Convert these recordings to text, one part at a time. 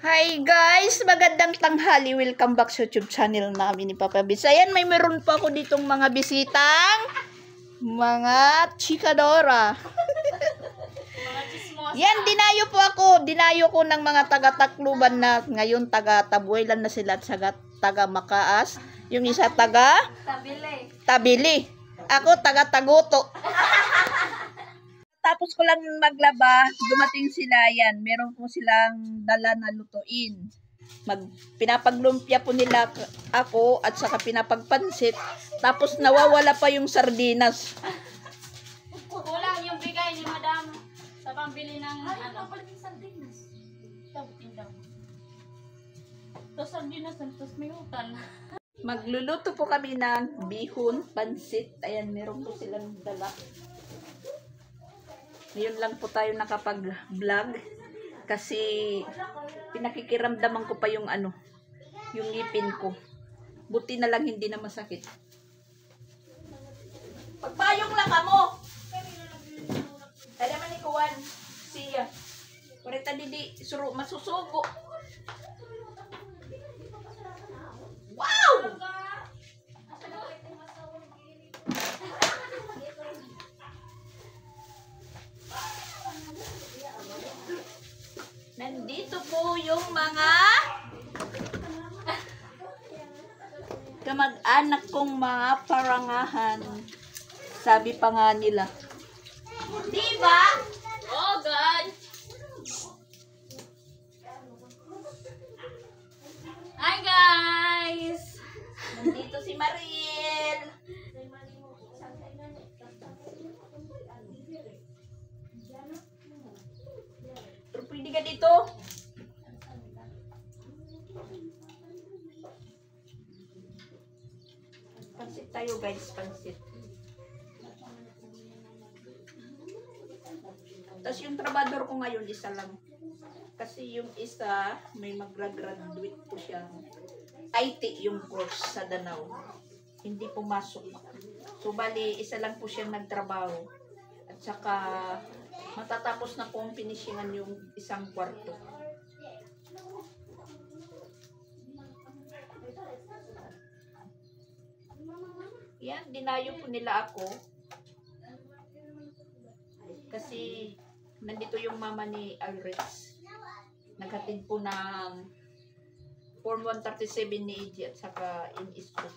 Hi guys! Magandang tanghali. Welcome back sa YouTube channel namin ni Papa Bis. Ayan, meron po ako ditong mga bisitang mga chikadora. Yan, dinayo po ako. Dinayo ko ng mga taga-Tacloban na ngayon taga-Tabuelan na sila at taga-Makaas. Yung isa Tabili. Ako taga-Taguto. Tapos ko lang maglaba, dumating sila yan. Meron po silang dala na lutuin. Pinapaglumpia po nila ako at saka pinapagpansit. Tapos nawawala pa yung sardinas. Kulang yung bigay ni Madam sa pambili ng ano. Sardinas. Tapos sardinas, tapos may utang. Magluluto po kami ng bihon, pansit. Ayan, meron po silang dala. Ngayon lang po tayo nakapag-vlog kasi pinakikiramdaman ko pa yung yung ngipin ko. Buti na lang hindi na masakit. Pagpayong lang mo. Dali man ni Kuwan. Siya. Kurita didi suru masusugo. Wow! Nandito po yung mga kamag-anak kong mga parangahan. Sabi pa nga nila. Diba? Oh God! Hi guys! Nandito si Mariel. Pero pwede ka dito. Pansit tayo guys, pansit. Tapos yung trabador ko ngayon, isa lang. Kasi yung isa, may mag-graduate po siya. IT yung course sa Danau. Hindi pumasok. So, bali, isa lang po siyang nagtrabaho. At saka, matatapos na po ang finishingan yung isang kwarto. Yan, dinayo po nila ako. Kasi, nandito yung mama ni Alrex. Naghatid po ng Form 137 ni EG at saka in school.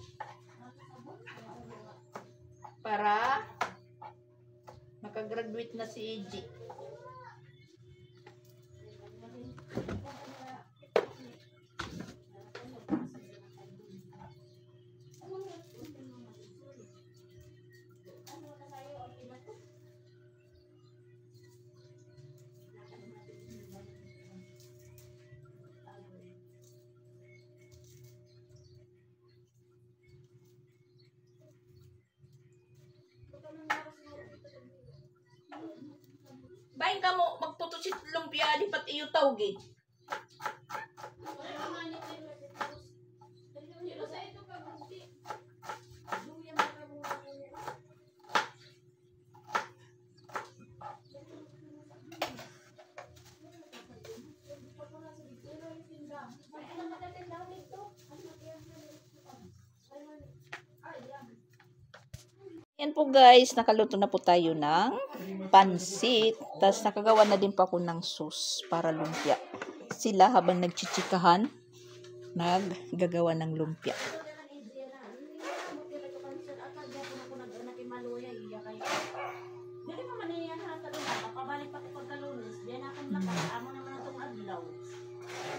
Para makagraduate na si EG. Bain ka mo, magputusit lumpia, di pat iyo tawgi. Yan po guys, nakaluto na po tayo ng pansit. Tapos nakagawa na din po ako ng sauce para lumpia. Sila habang nagchichikahan, naggagawa ng lumpia.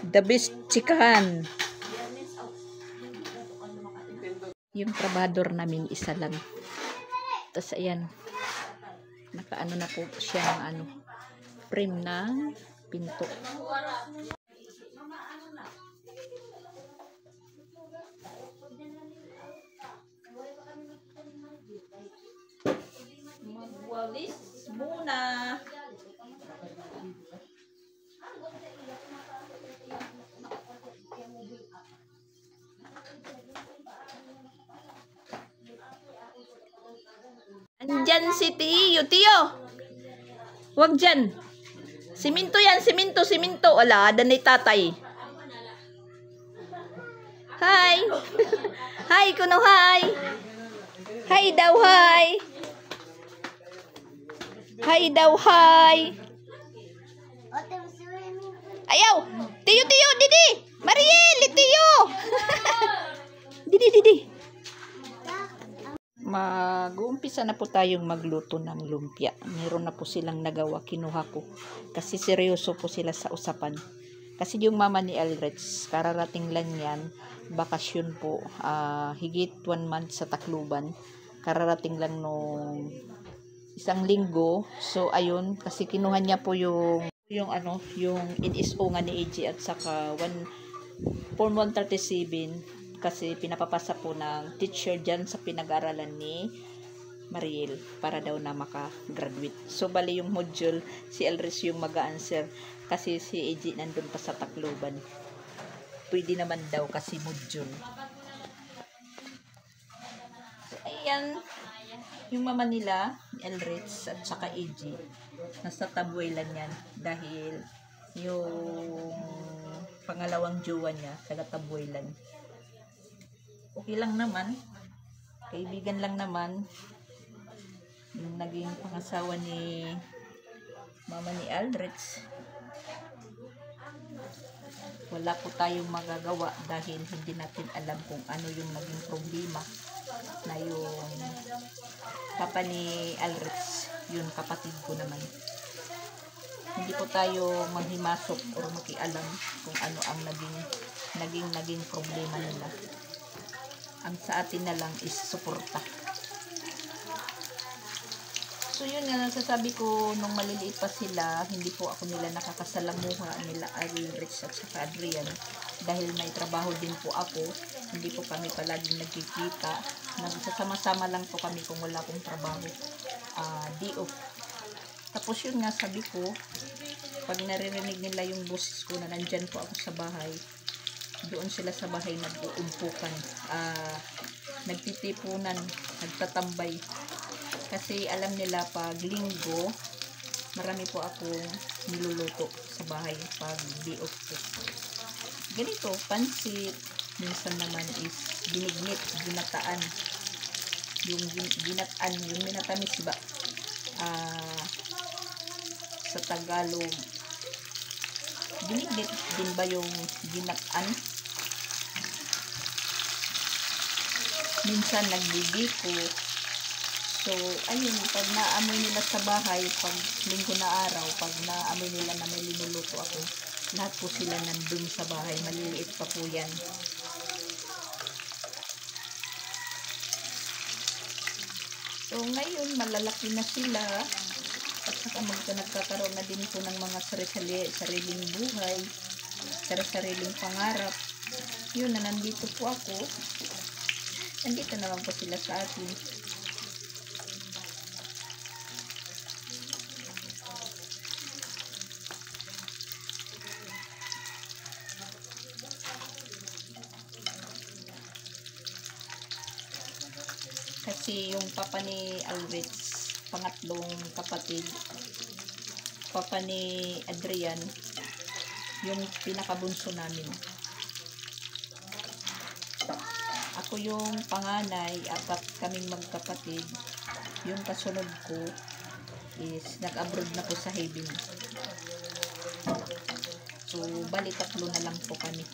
The best chikahan. Yung trabador namin isa lang. Tapos ayan, nakaano na po siya ng frame ng pinto. Magwalis muna. Andyan si Tiyo. Tiyo! Huwag dyan. Siminto yan, siminto. Wala, adan ni tatay. Hi! Hi, kuno hi! Hi daw, hi! Hi daw, hi! Ayaw! Tiyo, tiyo, didi! Mariel, tiyo! Didi, didi! Mag-uumpisa na po tayong magluto ng lumpia. Meron na po silang nagawa, kinuha ko. Kasi seryoso po sila sa usapan. Kasi yung mama ni Elrich, kararating lang yan, bakasyon po, higit 1 month sa Tacloban. Kararating lang nung isang linggo. So ayun, kasi kinuha niya po yung NSO nga ni AG at saka Form 137 kasi pinapapasa po ng teacher dyan sa pinag-aralan ni Mariel para daw na maka-graduate. So bali yung module, si Elris yung mag-answer kasi si AG nandun pa sa Tacloban. Pwede naman daw kasi module. So, ayan, yung mama nila, Elrich at saka AG, nasa Tabuelan yan dahil yung pangalawang jowa niya, taga Tabuelan. Okay lang naman, kaibigan lang naman. Yung naging pangasawa ni mama ni Elrich, wala po tayong magagawa dahil hindi natin alam kung ano yung naging problema na yung papa ni Elrich, yun kapatid ko naman. Hindi po tayo maghimasok o makialam kung ano ang naging problema nila. Ang sa atin na lang is suporta. So yun nga, nasasabi ko nung maliliit pa sila, hindi po ako nila nakakasalamuha nila Elrich at saka Adrian dahil may trabaho din po ako. Hindi po kami palaging nagkikita. Nagsasama-sama lang po kami kung wala akong trabaho. Day off. Tapos yun nga, sabi ko, pag naririnig nila yung boses ko na nandyan po ako sa bahay, doon sila sa bahay nag-uumpukan, nagtitipunan, nagtatambay. Kasi alam nila pag linggo, marami po akong niluluto sa bahay pag day off po. Ganito, pansit, minsan naman is binignit, ginataan. Yung ginataan, yung minatamis ba? Sa Tagalog, binignit din ba yung ginataan? Minsan nagbibiko. So, ayun, pag naamoy nila sa bahay, pag linggo na araw, pag naamoy nila na may linuluto ako, lahat po sila nandun sa bahay. Maliliit pa po yan. So, ngayon, malalaki na sila. At saka nagkakaroon na din po ng mga sariling buhay, sariling pangarap. Yun na, nandito po ako. Nandito naman po sila sa atin. Kasi yung papa ni Elrich, pangatlong kapatid, papa ni Adrian, yung pinakabunso namin. Ako yung panganay, apat kaming magkapatid. Yung kasunod ko is nag-abroad na po sa Haven. So, bali 3 na lang po kami.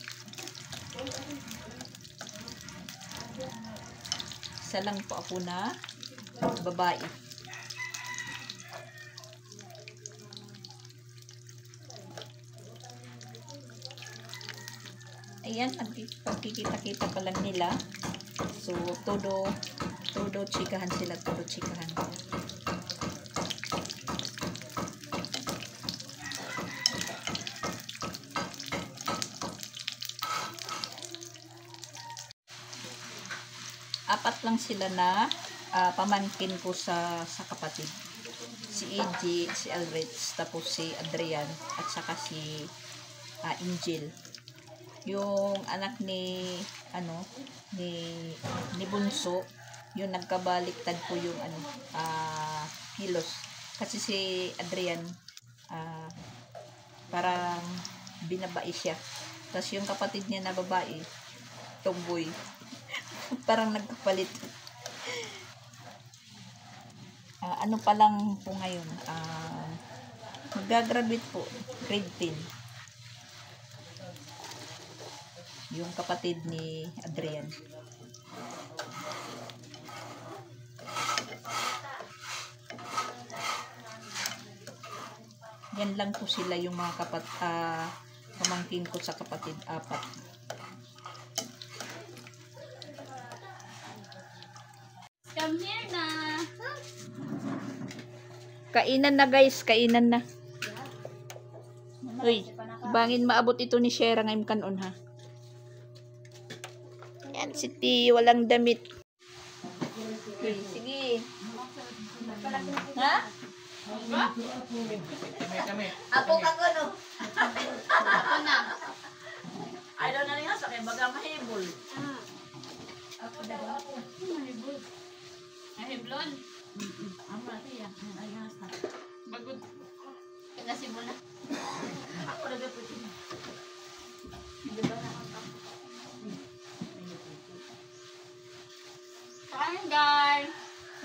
Isa lang po ako na babae. Ayan, pagkikita-kita pa lang nila. So, todo chikahan sila, todo chikahan. Apat lang sila na pamangkin ko sa kapatid. Si EJ, si Elrich, tapos si Adrian, at saka si Angel. Yung anak ni Bunso, yung nagkabaliktad po yung kilos. Kasi si Adrian parang binabae siya. Tapos yung kapatid niya na babae, tomboy. Parang nagkapalit. Ano pa lang po ngayon? Mag-graduate po. Grade 10. Yung kapatid ni Adrian. Yan lang po sila yung mga pamangkin ko sa kapatid, 4. Come here na. Kainan na guys, kainan na. Uy, bangin maabot ito ni Shera ngayon kanon ha. Yan si T, walang damit. Okay, sige. Ha? Apo ka ko no. Ako na. I don't know nga sa kay baga mahibol. Ako daw. Mahibol. Mahiblon. Amo na tiya, ay hasta. Bagod. Nasibo na. Ako na dapat ito. Kain guys.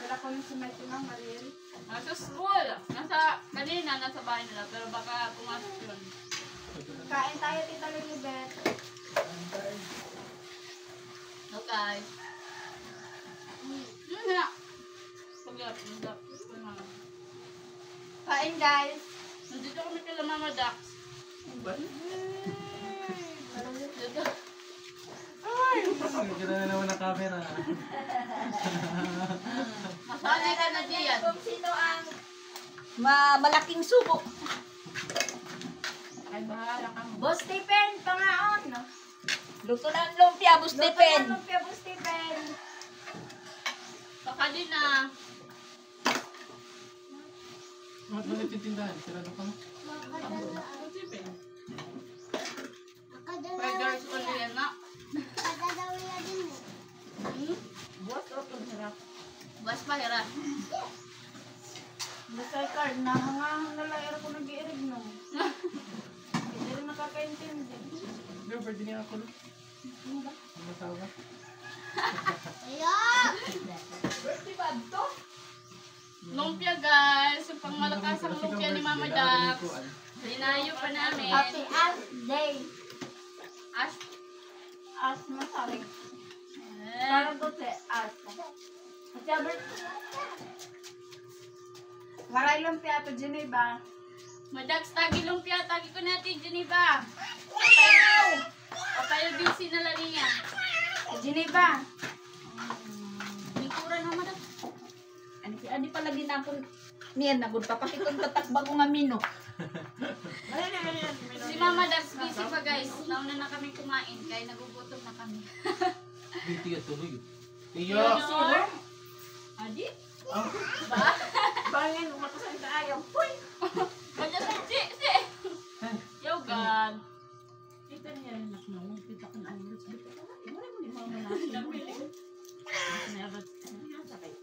Wala ko yung sumaito ng Mariel. Nasa school. Kanina nasa bahay nila pero baka pumasok yun. Kain tayo, Tita Lilibet. Okay. Nga. Pagap. Kain, guys. Nandito kami kila Mama Dax. Dito. Hindi na naman na camera. Masanay ka na diyan. Kung sino ang malaking subo. Ay, bahala ka mo. Boss Stephen, pangaon, no? Luto na ang lumpia, Boss Stephen. Luto ng Boss Stephen. Baka din na. Bakit mo nagtitindahan? Sarado ka mo? Burgers only yan na. Boss, open hirap. Bas pa hirap. Basta card na mga nalayer ko nag-iirig, no? Hindi rin nakakaintindi. Hindi, pwede niya ako. Ano ba? Ano tawag? Birthday ba ito? Lumpia guys. Yung pangmalakas ang lumpia ni Mama Dax. Linayo pa namin. Happy Ash Day. Ash. Ash masabi. Eh. Parang to si Ash. At sabi, maray lumpia to Geneva. Madax, tagi lumpia. Tagi ko natin, Geneva. Papayo busy na lang niya. Geneva. Lingkura na Madax. Ani pala ginakon niyan nagud papakitong tatakba ko nga mino. Si Mama Dax busy pa guys. Nauna na kami kumain. Kaya nagugutom na kami. Hindi ka tuloy. Tiyo! Ano? Adi? Bangin, umatasan ka ayaw. Puy! Madax, si. Yo, God. Kita niya rin ako na. Kita ko na ang lutz. Wala mo ni mama natin. Never. Sakay.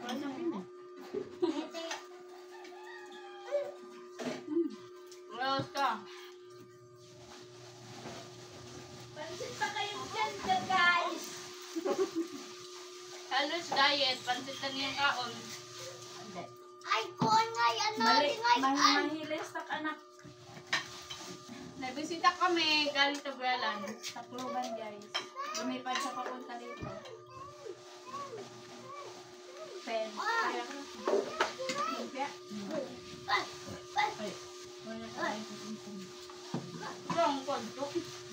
Wala na pina. Rose ka. Pansit pa kayo dyan, guys. Halos diet. Pansit lang yung kaon. Ay, kuhan nga yan natin ngay. Mahilis tak anak. Nagbisita kami. Galing sa Buelan. Takloban guys. Lumipad siya papunta dito. Pen. Kaya ka. Lumpia. Ay. Wala ka tayo pupunta. Wrong konto.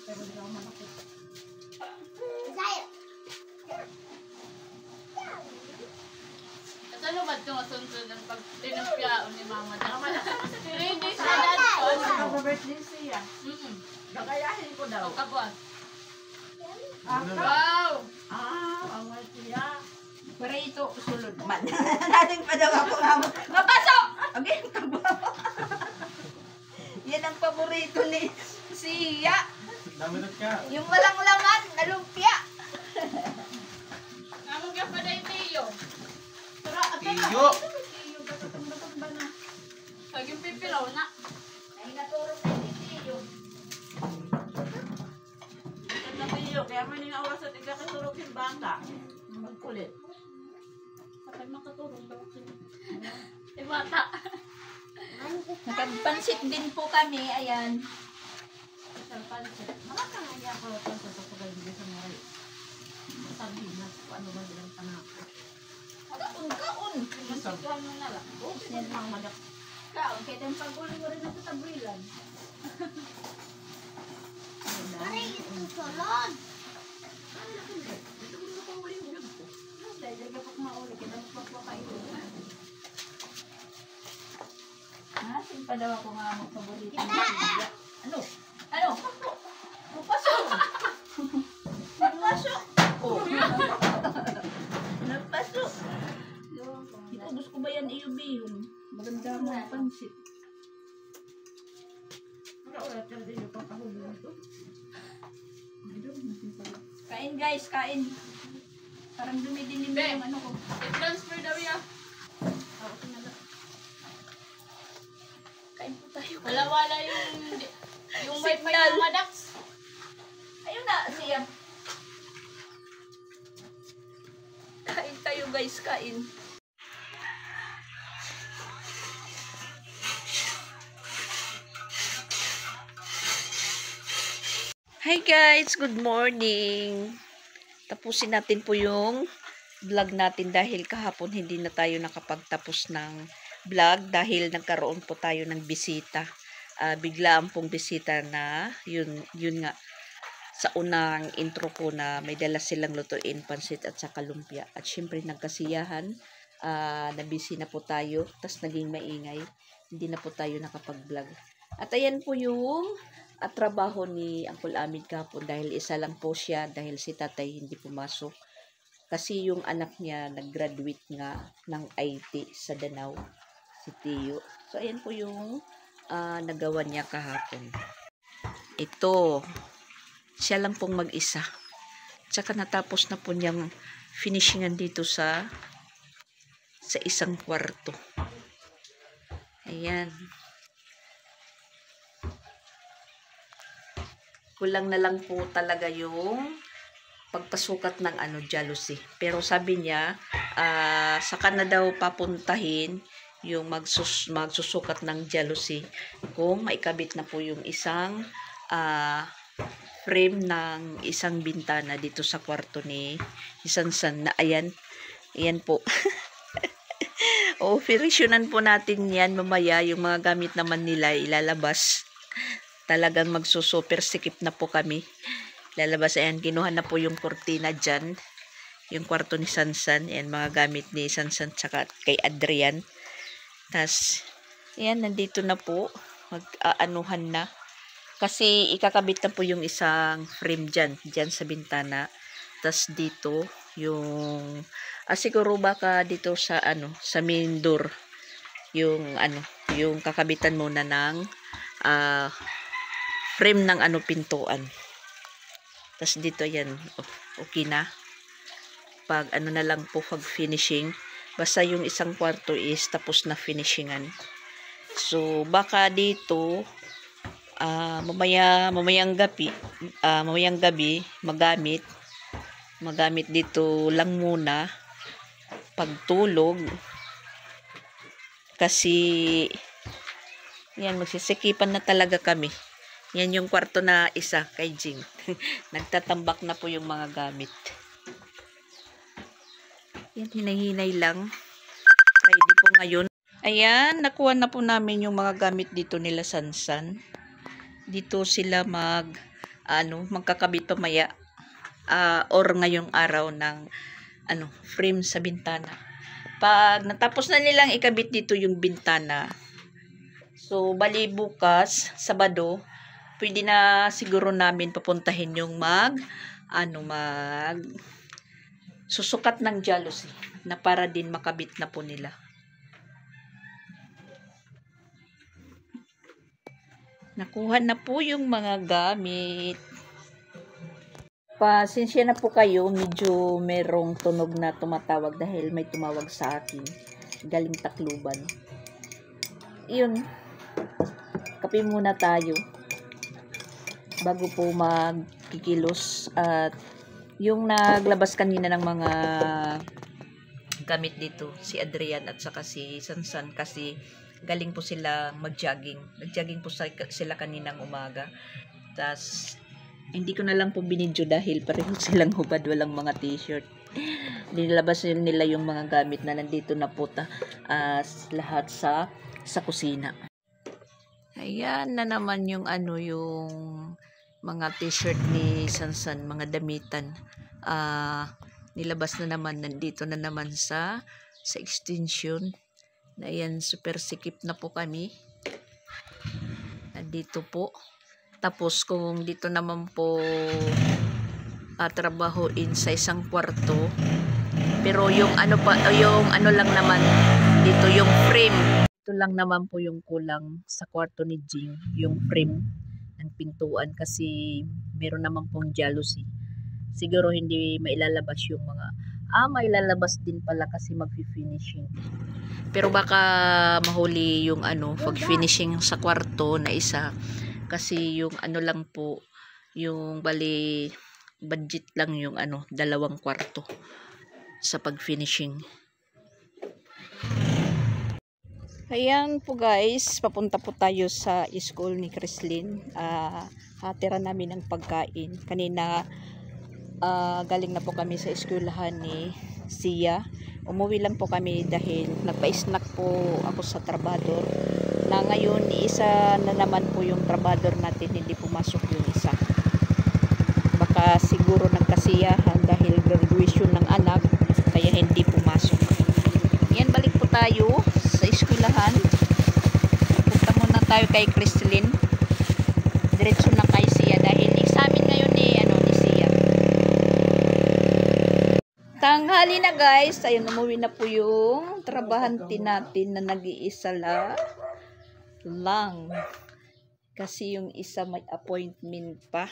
Pero di ako malakit. At ano ba ito masunod ng pag-tinumpiaon ni Mama Dax? Ready siya dad. Mag-birthday siya. Gagayahin ko daw. O kabuas. Wow! Wow! Ang siya. Pero ito, sulod man. Natin pa daw ako nga mo. Mapasok! Okay, kabawa. Yan ang paborito ni Siya. Naminot ka. Yung walang laman, na lumpia. Namang ka pa dahil Tiyo. Tiyo! Iyo, batang ba na? Kaging pipilaw na. Ay, naturo sa Tiyo. Ganda Tiyo. Tiyo, kaya may nga oras at ikakatulog yung bata. Magkulit. Kapag makatulog daw sila. Eh, bata. Nakagpansit din po kami. Ayan. Sa pansit. Makakangaya ko ito sa pagkakagay sa maray. Masabi na kung ano ba bilang panako. Kaon. Masituan mo na lang. Okay na lang madak. Kaon. Kaya tayong pag-uli mo rin sa tabrilan. Aray, ito salad. Dahil kapag mauli, kita magpapakain. Asin pa daw ako nga mag-paborito. Ano? Ano? Napasok! Napasok! Oh. Napasok! Ito, gusto ko ba yan iubihon? Maganda mo ang pansit. Ulat yan din yung papahulong ito. Kain guys, kain. Parang dumidilim na yung ano ko. I-transfer daw ya. Kain po tayo. Wala yung wifi Signal. ng Madax. Ayun na, siya. Kain tayo guys, kain. Hi guys, good morning. Tapusin natin po yung vlog natin dahil kahapon hindi na tayo nakapagtapos ng vlog dahil nagkaroon po tayo ng bisita. Biglaan pong bisita na yun nga sa unang intro ko na may dala silang lutuin, pansit at saka lumpia. At syempre nagkasiyahan, nabisi na po tayo, tas naging maingay, hindi na po tayo nakapag-vlog. At ayan po yung trabaho ni Uncle Amid kahapon dahil isa lang po siya dahil si tatay hindi pumasok. Kasi yung anak niya nag-graduate nga ng IT sa Danau, si Tiyo. So ayan po yung nagawa niya kahapon. Ito, siya lang pong mag-isa. Tsaka natapos na po niyang finishingan dito sa isang kwarto. Ayan. Kulang na lang po talaga yung pagpasukat ng jealousy. Pero sabi niya, saka na daw papuntahin yung magsusukat ng jealousy kung maikabit na po yung isang frame ng isang bintana dito sa kwarto ni Sansan na ayan po. Operasyonan po natin yan mamaya, yung mga gamit naman nila ilalabas. Talagang magsusuper sikip na po kami. Lalabas, ayan, kinuha na po yung kortina dyan. Yung kwarto ni Sansan. Ayan, mga gamit ni Sansan tsaka kay Adrian. Tas, ayan, nandito na po. Mag-aanuhan na. Kasi ikakabit na po yung isang frame dyan. Dyan sa bintana. Tas dito, yung, siguro baka dito sa, sa main door. Yung, yung kakabitan muna ng, frame ng pintuan. Tapos dito yan, okay na. Pag na lang po pag finishing, basta yung isang kwarto is tapos na finishingan. So baka dito mamayang gabi magamit dito lang muna pagtulog. Kasi yan, magsisikipan na talaga kami. Yan yung kwarto na isa kay Jing. Nagtatambak na po yung mga gamit. Yan, hinay-hinay lang. Ready po ngayon. Ayan, nakuha na po namin yung mga gamit dito nila Sansan. Dito sila magkakabit pamaya or ngayong araw ng frame sa bintana. Pag natapos na nilang ikabit dito yung bintana, so bali bukas, Sabado, pwede na siguro namin papuntahin yung susukat ng jealousy na para din makabit na po nila. Nakuha na po yung mga gamit. Pasensya na po kayo, medyo merong tunog na tumatawag dahil may tumawag sa akin. Galing Tacloban. Iyon. Kape muna tayo. bago po magkikilos. At yung naglabas kanina ng mga gamit dito, si Adrian at saka si Sansan, kasi galing po sila mag-jogging. Nag-jogging po sila kaninang umaga. Tas hindi ko na lang po binidyo dahil pareho silang hubad, walang mga t-shirt. Nilabas nila yung mga gamit na nandito na po lahat sa kusina. Ayan na naman yung yung mga t-shirt ni Sansan, mga damitan. Nilabas na naman, nandito na naman sa extension. Ayan, super sikip na po kami. Nandito po. Tapos kung dito naman po trabahoin sa isang kwarto, pero yung lang naman dito, yung frame. Ito lang naman po yung kulang sa kwarto ni Jing, yung frame ng pintuan, kasi meron naman pong jealousy. Siguro hindi mailalabas yung mga mailalabas din pala kasi magfi-finishing. Pero baka mahuli yung pag-finishing sa kwarto na isa, kasi yung lang po, yung bali budget lang yung 2 kwarto sa pag-finishing. Ayan po guys, papunta po tayo sa school ni Chrislyn. Hatira namin ng pagkain. Kanina galing na po kami sa eskwelahan ni Sia. Umuwi lang po kami dahil nagpa-snack po ako sa trabador. Na ngayon, isa na naman po yung trabador natin, hindi pumasok yung isa. Baka siguro nagkasiyahan dahil graduation ng anak, kaya hindi pumasok. Yan, balik po tayo sa eskwelahan. Punta muna tayo kay Chrislyn. Diretso na kay Sia dahil examen ngayon ni Sia. Tanghali na guys, ayun, umuwi na po yung trabahante natin na nag-iisa lang. Kasi yung isa may appointment pa.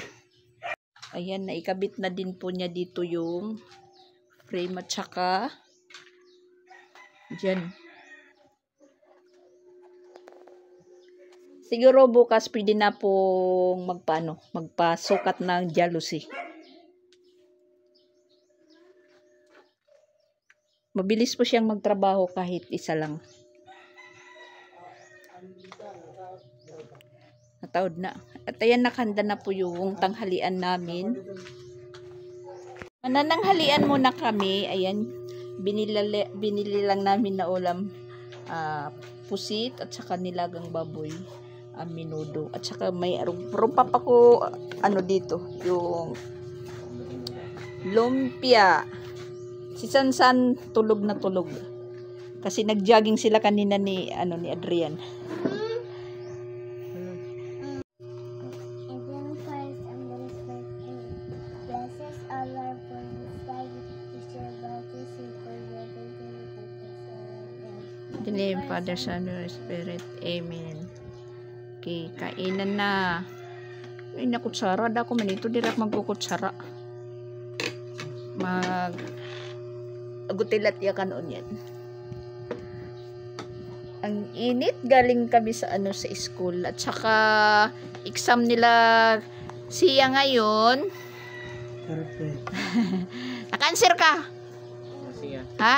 Ayan, naikabit na din po niya dito yung frame at saka dyan. Siguro bukas pwede na pong magpasukat ng jealousy. Mabilis po siyang magtrabaho kahit isa lang. Natawad na. At ayan, nakahanda na po yung tanghalian namin. Manananghalian muna kami. Ayan, binili lang namin na ulam. Pusit at saka nilagang baboy. Menudo. At saka may rumpa pa ko dito. Yung lumpia. Si Sansan tulog na tulog. Kasi nag-jogging sila kanina ni Adrian. In the name of Father, Son, and Spirit. Amen. Okay, kainan na. Ay, nakutsara. Dako man ito. Direct magkukutsara. Agutilat yakan yan. Ang init. Galing kami sa sa school. At saka exam nila Sia ngayon. Perfect. Naka-answer ka? Sia. Ha?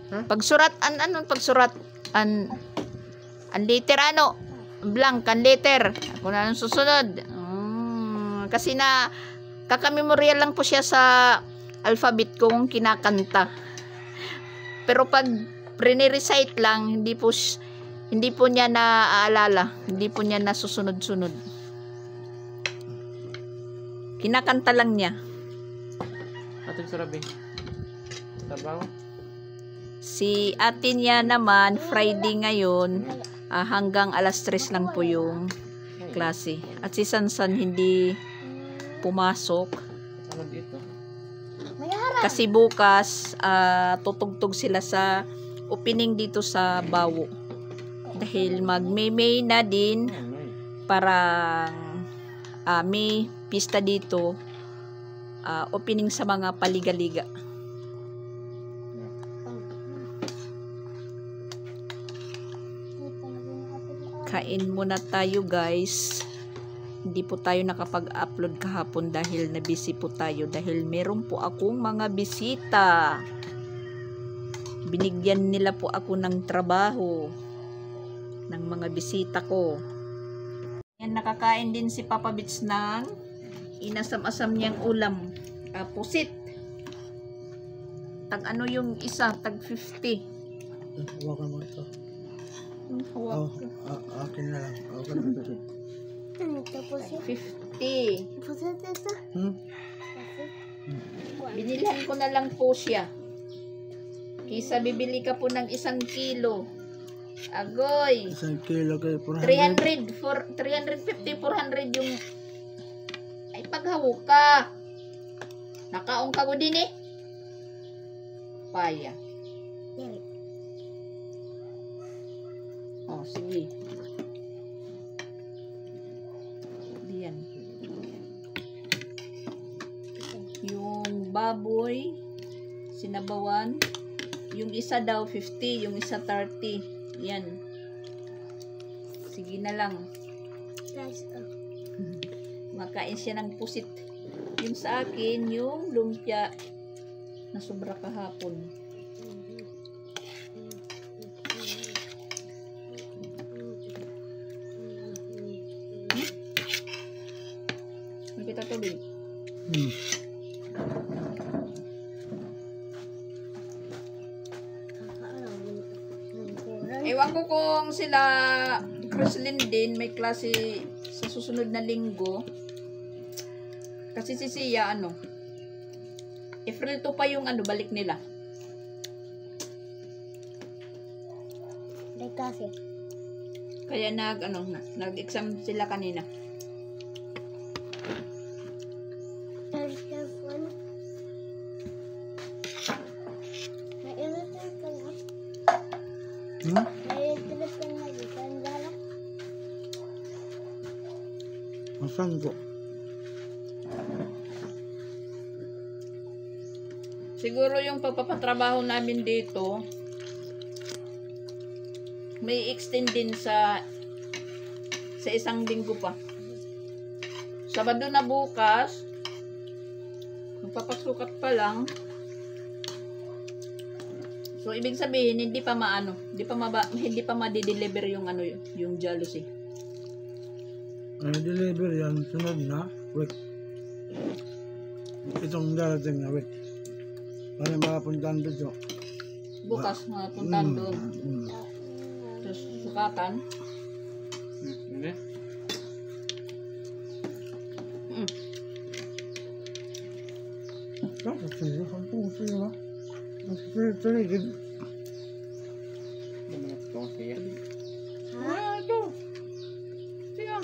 Pagsurat pagsurat an letter blank an letter kung anong susunod. Kasi na kakamemorya lang po siya sa alphabet kung kinakanta. Pero pag pre-recite lang, hindi po niya naaalala, hindi po niya nasusunod-sunod. Kinakanta lang niya. Atong sarabi. Trabaho. Si ate niya naman, Friday ngayon, hanggang alas 3 lang po yung klase. At si Sansan hindi pumasok. Ano dito? Kasi bukas, tutugtog sila sa opening dito sa Bawo. Dahil mag-May na din, parang may pista dito, opening sa mga paliga-liga. kain muna tayo guys. Hindi po tayo nakapag-upload kahapon dahil na-busy po tayo. Dahil meron po akong mga bisita. Binigyan nila po ako ng trabaho. Ng mga bisita ko. Yan, nakakain din si Papa Bits ng inasam-asam niyang ulam. Pusit. Tag ano yung isa? Tag 50. Hawakan mo ito. Hawak. Akin na lang. Hawakan mo ito. Ano ito po siya? 50. Pusit ito. Binilhan ko na lang po siya. Kisa bibili ka po ng 1 kilo. Agoy. 1 kilo kayo. 400. 350, 400 yung... Ay, paghawak ka. Nakaong ka ko din eh. Paya. Dili. Oh, sige. Diyan. Yung baboy, sinabawan. Yung isa daw 50, yung isa 30. Yan. Sige na lang. Guys, Makain siya ng pusit. Yung sa akin, yung lumpia na sobra kahapon. Nakita tubig. Ewan ko kung sila Chrislyn din may klase sa susunod na linggo. Kasi si Sia April 2 pa yung balik nila. kasi. Kaya nag-exam sila kanina. Telephone. May telephone ka na. May telephone na dito. Ang dala. Masan ko? Siguro yung pagpapatrabaho namin dito, may extend din sa isang linggo pa. Sabado na bukas, magpapasukat pa lang. So, ibig sabihin, hindi pa ma-deliver yung yung jealousy. Ay, deliver yan. Sunod na. Week. Itong darating na week. Para makapuntahan dito. Bukas, puntahan doon. Tapos, sukatan. Hindi. Tapos sila, kampung sila. Ang tuligid. Ano mga totoo siya? Ah, ito. Siya.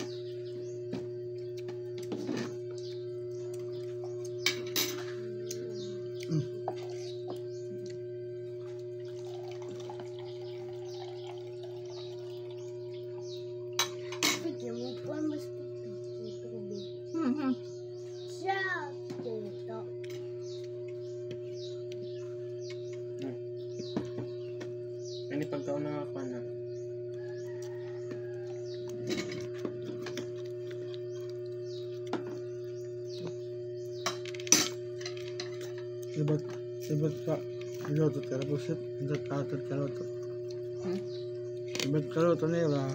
Bigyan mo po ang mas tubig. Siya. Dito. Ano pagkaon na nga pa na? Ibat ka. Ilotot ka na pusit. Ibat atot ka lotot. Ibat ka lotot nila.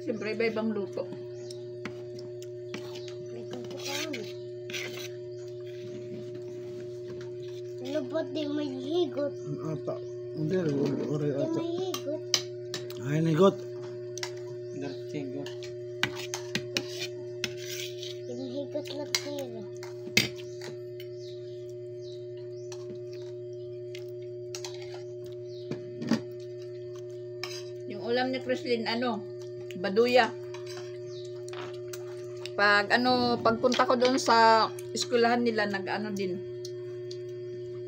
Siyempre, iba-ibang luto. May kumpukan. Ano ba di may higot? Ang ata. Hindi, uri Di ata. may higot. Ay, nigot. Dartigo. Di may higot lang tira. Yung ulam ni Chrislyn, baduya. Pagpunta ko doon sa eskwelahan nila, din.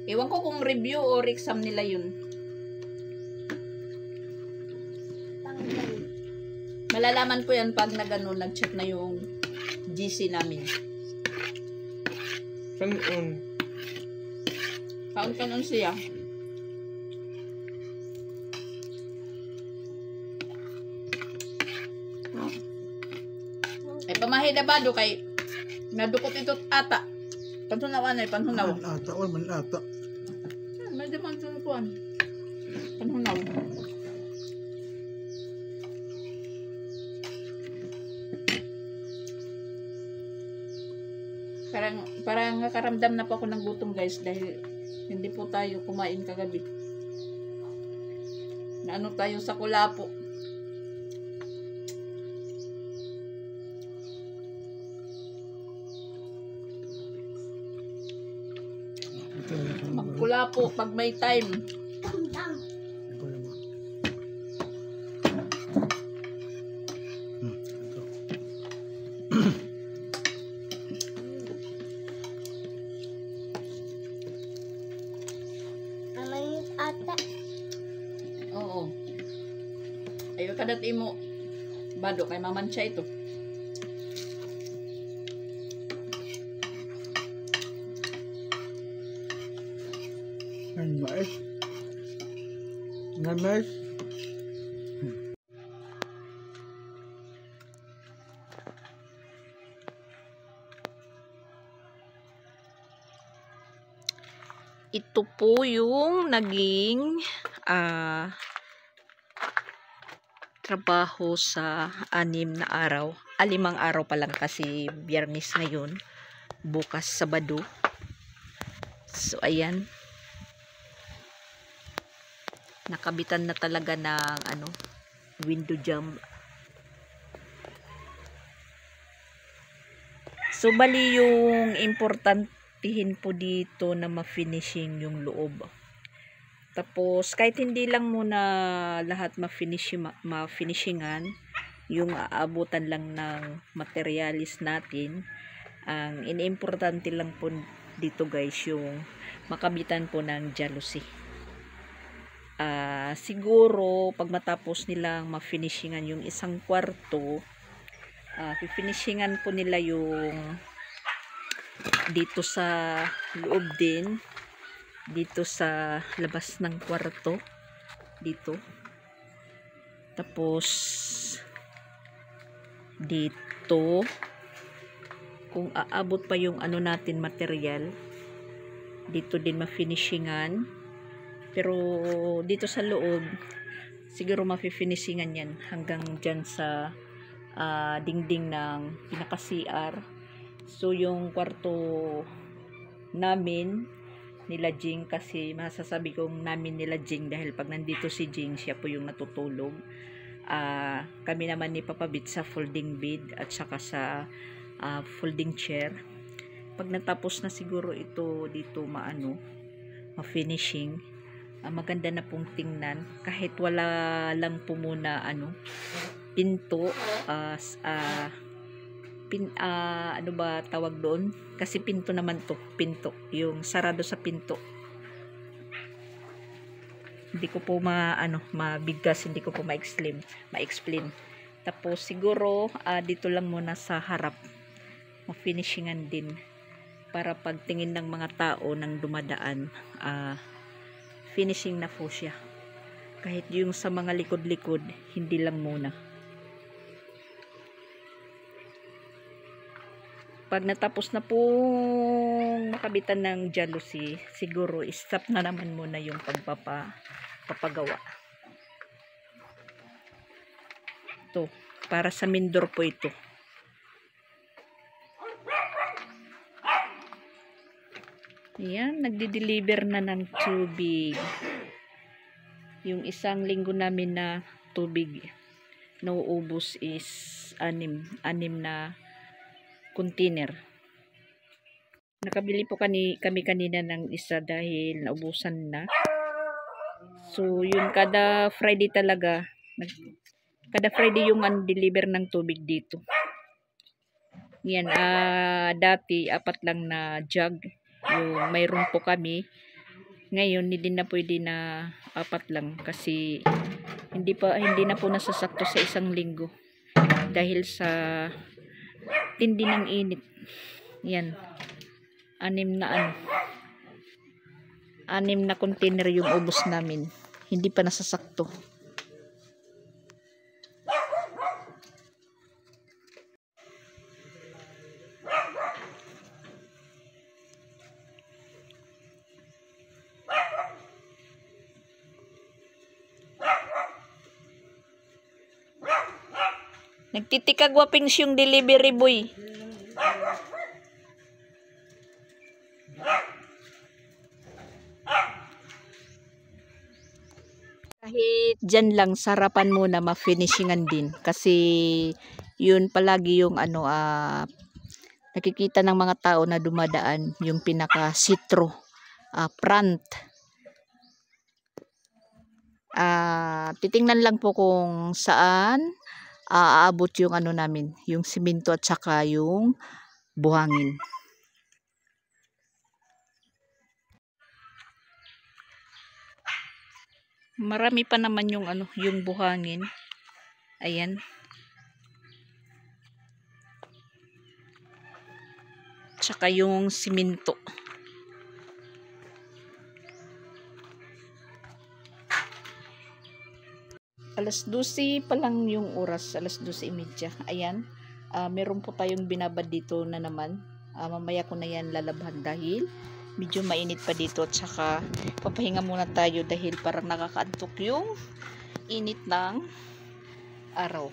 Ewan ko kung review or exam nila yun. Tanggal. Malalaman ko yan pag nag-check na yung GC namin. Kanon. Kaon siya. Ay pamahid na bado kay nadukot ito ata. Panhunawan ay panhunaw. Ata, wala man ata. May daman ito kuan. Panhunaw. Parang nakaramdam na po ako ng gutom guys dahil hindi po tayo kumain kagabi. Naano tayo sa Kulapo. Magkulapo pag may time. Oo. Ayo kadat imo. Bado kay mamansya ito. Ang mais. Nga mais. Ito po yung naging trabaho sa 6 na araw. 5 araw pa lang kasi Biyernes ngayon. Bukas Sabado. So ayan. Nakabitan na talaga ng window jamb. So bali yung importantihin po dito na ma-finishing yung loob. Tapos kahit hindi lang muna lahat ma-finishingan, yung aabutan lang ng materialis natin, ang iniimportante lang po dito guys yung makabitan po ng jalousie. Siguro pag matapos nilang ma-finishingan yung isang kwarto, finishingan po nila yung dito sa loob din, dito sa labas ng kwarto, dito, tapos dito kung aabot pa yung natin material, dito din ma-finishingan. Pero dito sa loob siguro mafi-finishingan yan hanggang dyan sa dingding ng pinaka-CR. So yung kwarto namin nila Jing, kasi masasabi kong namin nila Jing dahil pag nandito si Jing, siya po yung natutulog. Kami naman ni Papabit sa folding bed at saka sa folding chair. Pag natapos na siguro ito dito ma-finishing, maganda na pong tingnan kahit wala lang po muna pinto, ano ba tawag doon, kasi pinto naman to, pinto, yung sarado sa pinto. Hindi ko po mabigkas, hindi ko po ma-explain. Tapos siguro dito lang muna sa harap ma-finishingan din para pagtingin ng mga tao nang dumadaan, finishing na po siya. Kahit yung sa mga likod-likod, hindi lang muna. Pag natapos na pong makabitan ng jalousie, siguro stop na naman muna yung papagawa. Ito, para sa mindor po ito. Ayan, nagdi-deliver na ng tubig. Yung 1 linggo namin na tubig nauubos is 6 na container. Nakabili po kami kanina ng isa dahil naubusan na. So yun, kada Friday talaga, kada Friday yung deliver ng tubig dito. Yan, dati 4 lang na jug yung mayroon po kami. Ngayon hindi na pwede na 4 lang kasi hindi na po nasasakto sa 1 linggo dahil sa tindi ng init. Yan, 6 na container yung ubos namin, hindi pa nasasakto. Nagtitikag wapings yung delivery boy. Kahit dyan lang, sarapan muna, ma-finishingan din. Kasi, yun palagi yung nakikita ng mga tao na dumadaan, yung pinaka-sitro, front. Titingnan lang po kung saan aabot yung namin, yung simento at saka yung buhangin. Marami pa naman yung yung buhangin. Ayan. Tsaka yung simento. Alas 12 pa lang yung oras, alas 12:30. Ayan. Meron po tayong binabad dito na naman. Mamaya ko na yan lalabhan dahil medyo mainit pa dito, at saka papahinga muna tayo dahil parang nakakaantok yung init ng araw.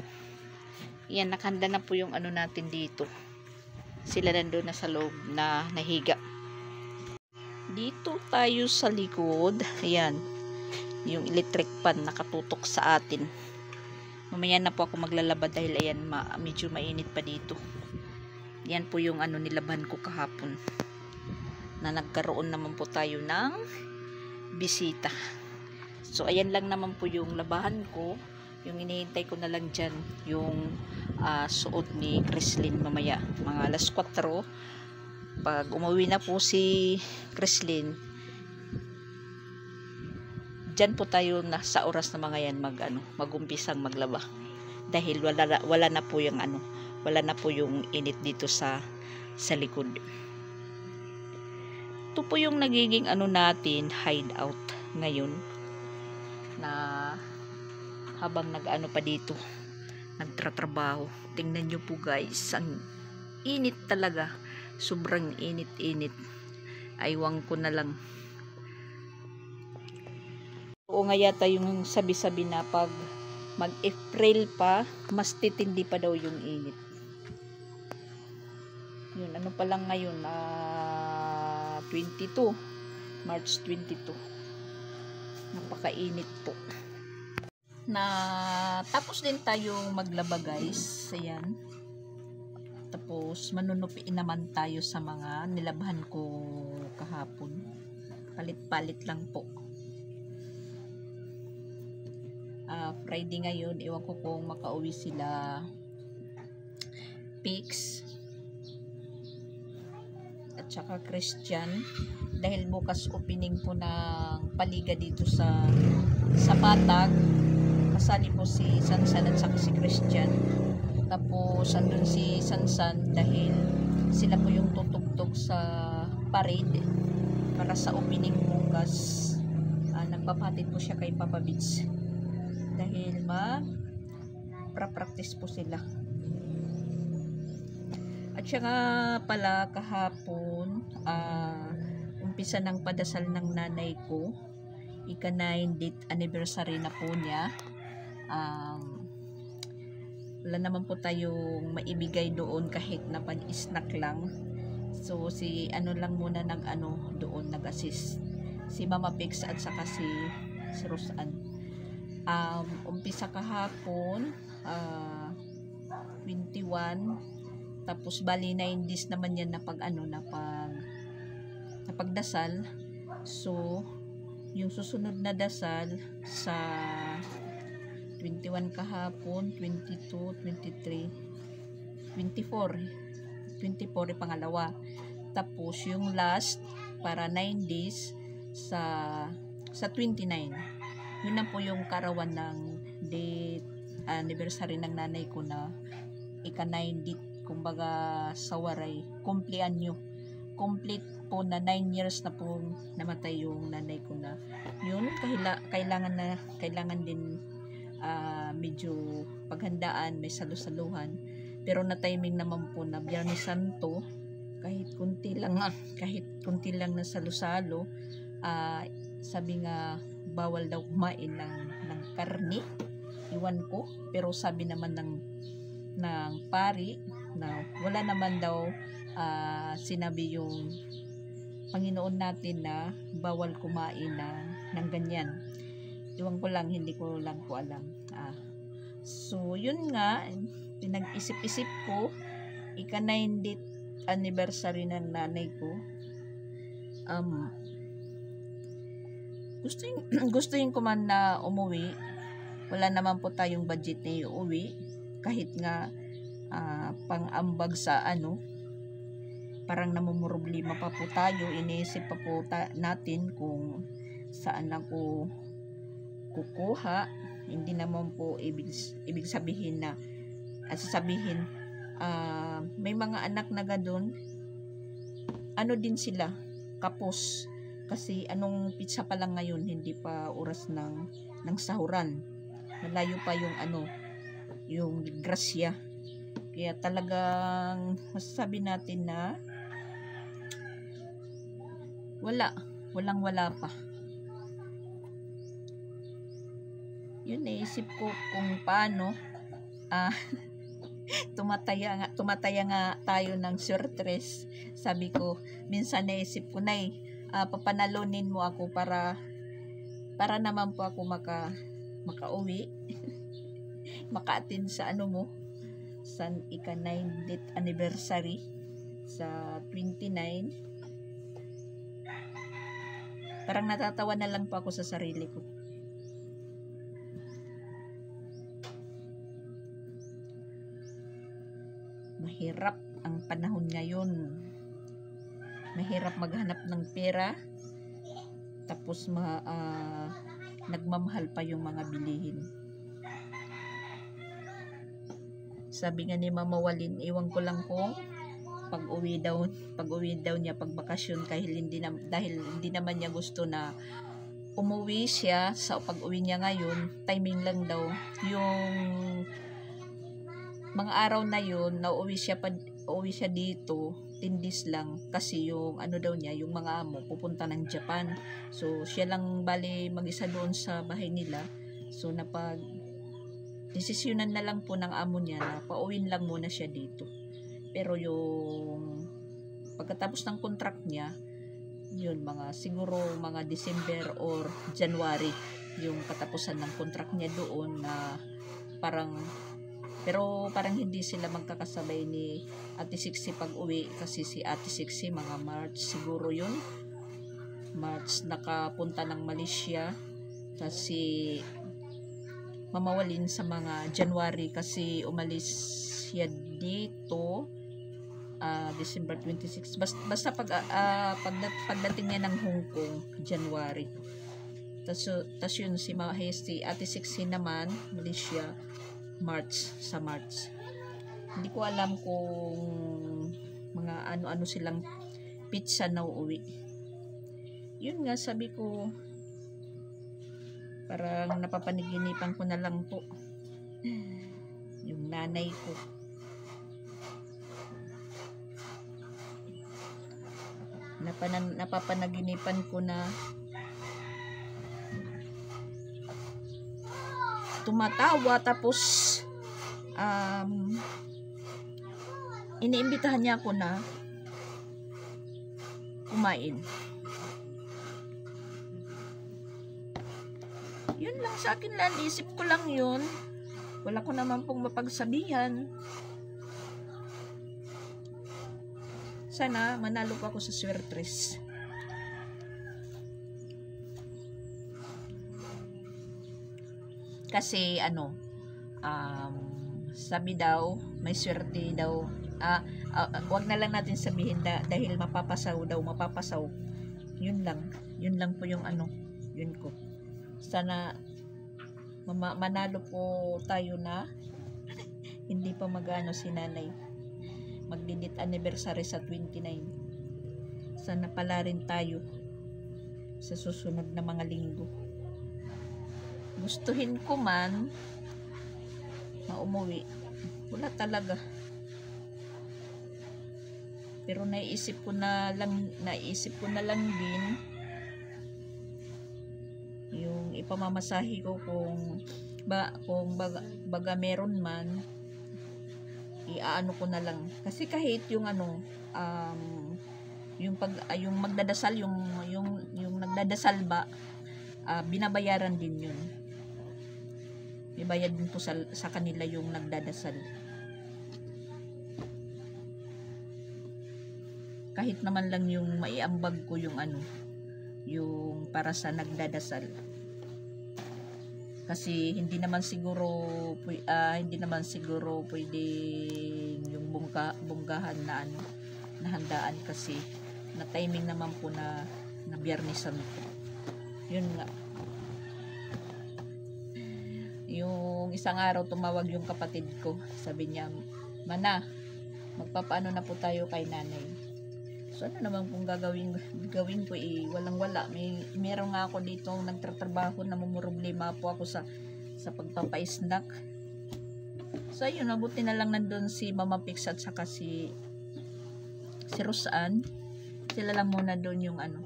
Yan, nakahanda na po yung natin dito. Sila nandun na sa loob na nahiga. Dito tayo sa likod. Ayan, yung electric pan nakatutok sa atin. Mamaya na po ako maglalaba dahil ayan, medyo mainit pa dito. Yan po yung nilaban ko kahapon, na nagkaroon naman po tayo ng bisita. So ayan lang naman po yung labahan ko. Yung inihintay ko na lang dyan yung suot ni Chrislyn mamaya, mga alas 4. Pag umuwi na po si Chrislyn, dyan po tayo na sa oras na mga yan magumpisang maglaba, dahil wala na po yung wala na po yung init dito sa likod. Ito po yung nagiging natin hideout ngayon, na habang pa dito nagtratrabaho. Tingnan nyo po guys, ang init talaga, sobrang init. Aywang ko na lang. Oo nga yata yung sabi-sabi na pag mag-April pa, mas titindi pa daw yung init. Yun, pa lang ngayon, 22, March 22. Napakainit po. Tapos din tayong maglaba guys. Ayan. Tapos manunupiin naman tayo sa mga nilabahan ko kahapon. Palit-palit lang po. Friday ngayon, ewan ko kung makauwi sila Pix at saka Christian, dahil bukas opening po ng paliga dito sa Patag. Kasali po si Sansan at saka si Christian. Tapos andun si Sansan dahil sila po yung tutugtog sa parade para sa opening bukas. Nagpapatid po siya kay Papa Beach dahil practice po sila. At siya nga pala kahapon, umpisa ng padasal ng nanay ko. Ika-9th anniversary na po niya. Wala naman po tayong maibigay doon kahit na pan-snack lang. So si lang muna doon nag-assist. Si Mama Pix at saka si Rosan. Umpisa kahapon 21. Tapos bali 9 days naman yan na pagdasal. So yung susunod na dasal sa 21 kahapon, 22, 23, 24 pangalawa. Tapos yung last para 9 days sa 29. Yun na po yung karawan ng date anniversary ng nanay ko na ika-9 date. Kumbaga sa waray, complete po na 9 years na po namatay yung nanay ko na. Yun, kailangan din medyo paghandaan, may salusaluhan. Pero na timing naman po na Biyernes Santo, kahit kunti lang na salusalo. Sabi nga bawal daw kumain ng karne, iwan ko, pero sabi naman ng ng pari na wala naman daw sinabi yung Panginoon natin na bawal kumain ng ganyan. Iwan ko lang, hindi ko lang po alam. So, yun nga, pinag-isip-isip ko, ika-90th anniversary ng nanay ko. Gustuin ko man na umuwi. Wala naman po tayong budget na iuwi. Kahit nga pang-ambag sa parang namumroblema pa po tayo. Iniisip pa po natin kung saan ako kukuha. Hindi naman po ibig sabihin na sasabihin may mga anak na gadon, din sila, kapos. Kasi anong pizza pa lang ngayon, hindi pa oras ng sahuran. Malayo pa yung yung grasya. Kaya talagang masasabi natin na walang-wala pa. Yun, naisip ko kung paano tumataya nga tayo ng surtres. Sabi ko, minsan naisip ko na papanalunin mo ako para naman po ako makauwi maka-attend sa mo sa ika-90th anniversary sa 29. Parang natatawa na lang po ako sa sarili ko. Mahirap ang panahon ngayon. Mahirap maghanap ng pera, tapos nagmamahal pa yung mga bilihin. Sabi nga ni Mama Walin, iwan ko lang kung pag-uwi daw niya pag bakasyon, dahil hindi naman niya gusto na umuwi siya. Sa pag-uwi niya ngayon, timing lang daw yung mga araw na yun, nauwi siya dito 10 days lang, kasi yung daw niya, yung mga amo pupunta ng Japan. So siya lang bali mag-isa doon sa bahay nila. So desisyonan na lang po ng amo niya na pauwin lang muna siya dito. Pero yung pagkatapos ng contract niya, yun siguro mga December or January yung katapusan ng contract niya doon, na pero parang hindi sila magkakasabay ni Ate Sixi pag uwi, kasi si Ate Sixi mga March siguro yun. March nakapunta ng Malaysia, kasi Mama Walin sa mga January, kasi umalis siya dito December 26. Basta pagdating niya ng Hong Kong, January. Tas yun si Ate Sixi naman Malaysia sa March. Hindi ko alam kung mga ano silang pizza na uuwi. Yun nga, sabi ko, parang napapaniginipan ko na lang po yung nanay ko. Napapanaginipan ko na tumatawa, tapos iniimbitahan niya ako na kumain. Yun lang sa akin lang, isip ko lang yun. Wala ko naman pong mapagsabihan. Sana manalo pa ako sa swertres. Kasi sabi daw, may swerte daw. Wag na lang natin sabihin dahil mapapasaw. Yun lang po yung yun ko. Sana manalo po tayo na hindi pa si nanay. Magdidit anniversary sa 29. Sana pala rin tayo sa susunod na mga linggo. Gustuhin ko man na umuwi, wala talaga. Pero naisip ko na lang din yung ipamamasahe ko kung baga meron man, iaano ko na lang. Kasi kahit yung ano, yung magdadasal, yung nagdadasal ba, binabayaran din yun. May bayad din po sa kanila yung nagdadasal. Kahit naman lang yung maiambag ko yung ano, yung para sa nagdadasal. Kasi hindi naman siguro pwede yung bunggahan na ano, na handaan kasi na timing naman po na Biyernes Santo. Yun nga. Yung isang araw tumawag yung kapatid ko. Sabi niya, "Mana, magpapaano na po tayo kay nanay." So ano naman kung gagawin ko walang-wala. Meron nga ako dito nagtatrabaho na problema po ako sa pagpapa-snack. So ayun, mabuti na lang nandun si Mama Pix at saka si Rosan. Sila lang muna doon yung ano.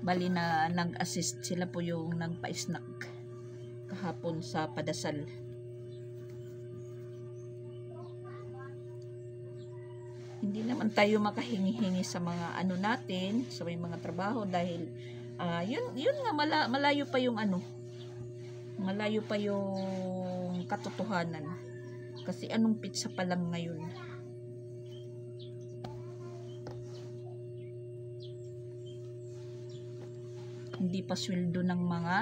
Bali na nag-assist sila po yung nagpa-snack kahapon sa padasal. Hindi naman tayo makahingi-hingi sa mga ano natin, sa may mga trabaho dahil yun nga malayo pa yung ano. Malayo pa yung katotohanan. Kasi anong pizza pa lang ngayon. Hindi pa sweldo ng mga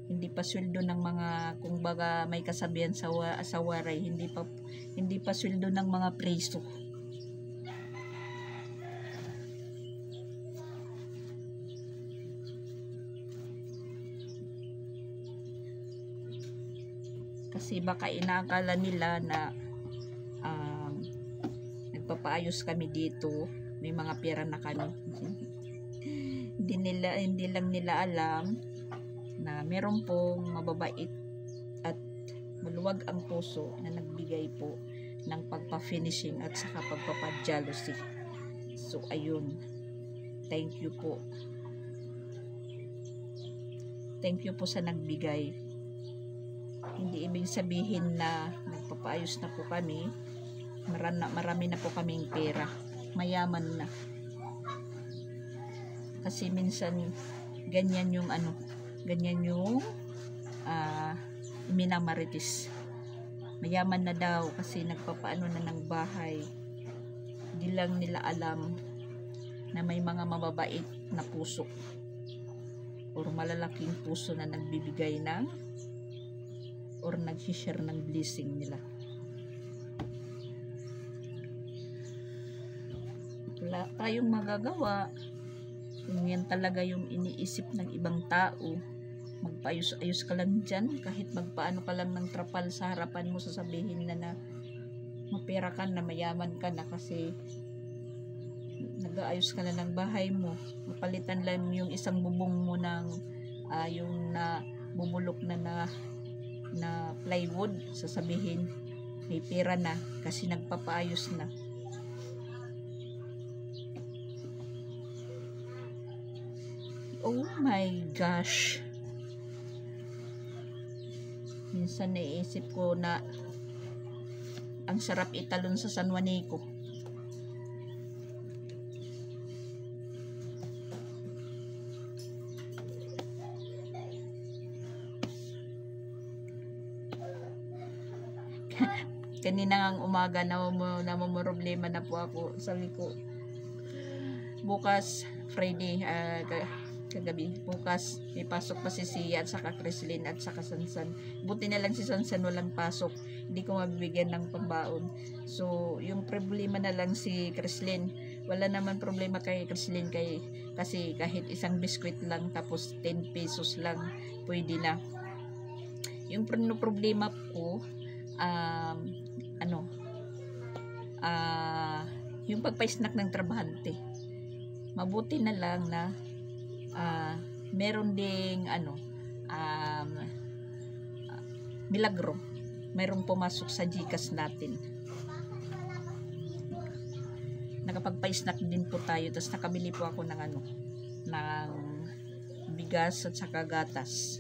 hindi pa sweldo ng mga, kung baga may kasabihan sa waray, hindi pa sweldo ng mga preso. Kasi baka inaakala nila na nagpapaayos kami dito, may mga pera na kami. Hindi lang nila alam na meron pong mababait at maluwag ang puso na nagbigay po ng pagpa-finishing at saka pagpapa-jealousy. So ayun, thank you po. Thank you po sa nagbigay. Hindi ibig sabihin na nagpapaayos na po kami, marami na po kaming pera, mayaman na. Kasi minsan ganyan yung minamarites. Mayaman na daw kasi nagpapaano na ng bahay. Di lang nila alam na may mga mababait na puso or malalaking puso na nagbibigay ng or nag-share ng blessing nila. Wala tayong magagawa. Kung yan talaga yung iniisip ng ibang tao, magpaayos-ayos ka lang dyan, kahit magpaano ka lang ng trapal sa harapan mo, sasabihin na mapera ka na, mayaman ka na kasi nag-aayos ka na ng bahay mo. Mapalitan lang yung isang bubong mo ng yung na bubulok na plywood, sasabihin may pera na kasi nagpapaayos na. Oh my gosh. Minsan naisip ko na ang sarap italon sa San Juanico. Kanina ngang umaga namumroblema na po ako. Sabi ko, bukas Friday, kagabi, bukas may pasok pa si Sia at saka Chrislyn at saka Sansan. Buti na lang si Sansan walang pasok, hindi ko mabibigyan ng pambaon. So yung problema na lang si Chrislyn, wala naman problema kay Chrislyn kasi kahit isang biskwit lang tapos 10 pesos lang pwede na. Yung problema ko yung pagpa-snack ng trabahante. Mabuti na lang na meron ding milagro, mayroong pumasok sa GCash natin. Nakapagpa-snack din po tayo, tapos nakabili po ako ng ng bigas at saka gatas.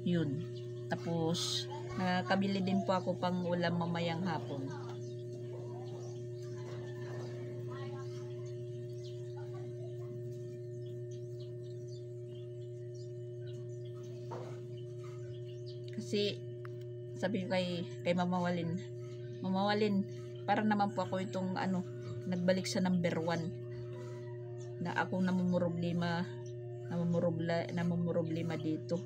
Yun. Tapos Nakabili din po ako pang ulam mamayang hapon. Kasi sabi ko kay Mama Walin, Mama Walin, para naman po ako itong nagbalik sa number 1 na akong namumroblema dito.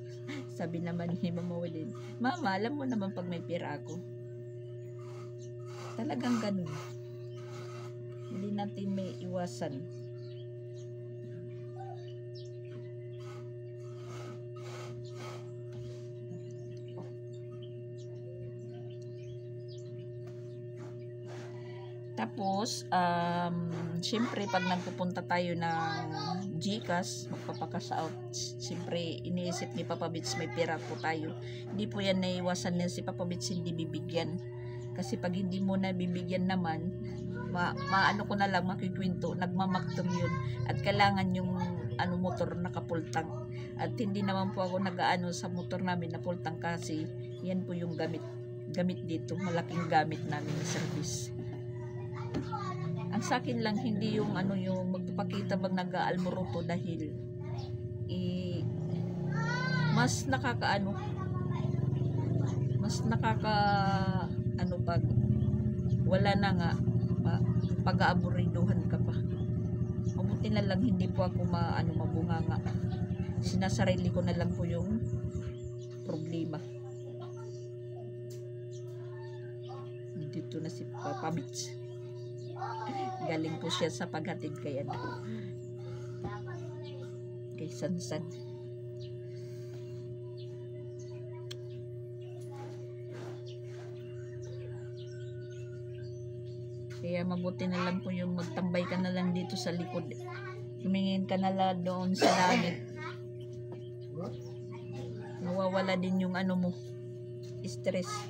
Sabi naman ni Mama Walin, Mama, alam mo naman pag may pera ako. Talagang ganun. Hindi natin may iwasan. Tapos, siyempre pag nagpupunta tayo ng GCash, magpapakash out, siyempre iniisip ni Papa Bits may pera po tayo. Hindi po yan naiwasan na si Papa Bits hindi bibigyan. Kasi pag hindi mo na bibigyan naman, maano ko na lang makikwento, nagmamaktom yun. At kailangan yung motor nakapultang. At hindi naman po ako nag-aano sa motor namin na pultang kasi yan po yung gamit dito. Malaking gamit namin na service. Ang sa akin lang hindi yung yung magpapakita bang nag-aalmoroto dahil mas nakaka pag wala na nga pag-aaburiduhan ka pa. Mabuti na lang hindi po ako mabunganga. Sinasarili ko na lang po yung problema. Dito na si Papa Bits. Galing po siya sa paghatid kay kay Sansan. Kaya mabuti na lang po yung magtambay ka na lang dito sa likod. Tumingin ka na lang doon sa langit. Nawawala din yung mo, stress.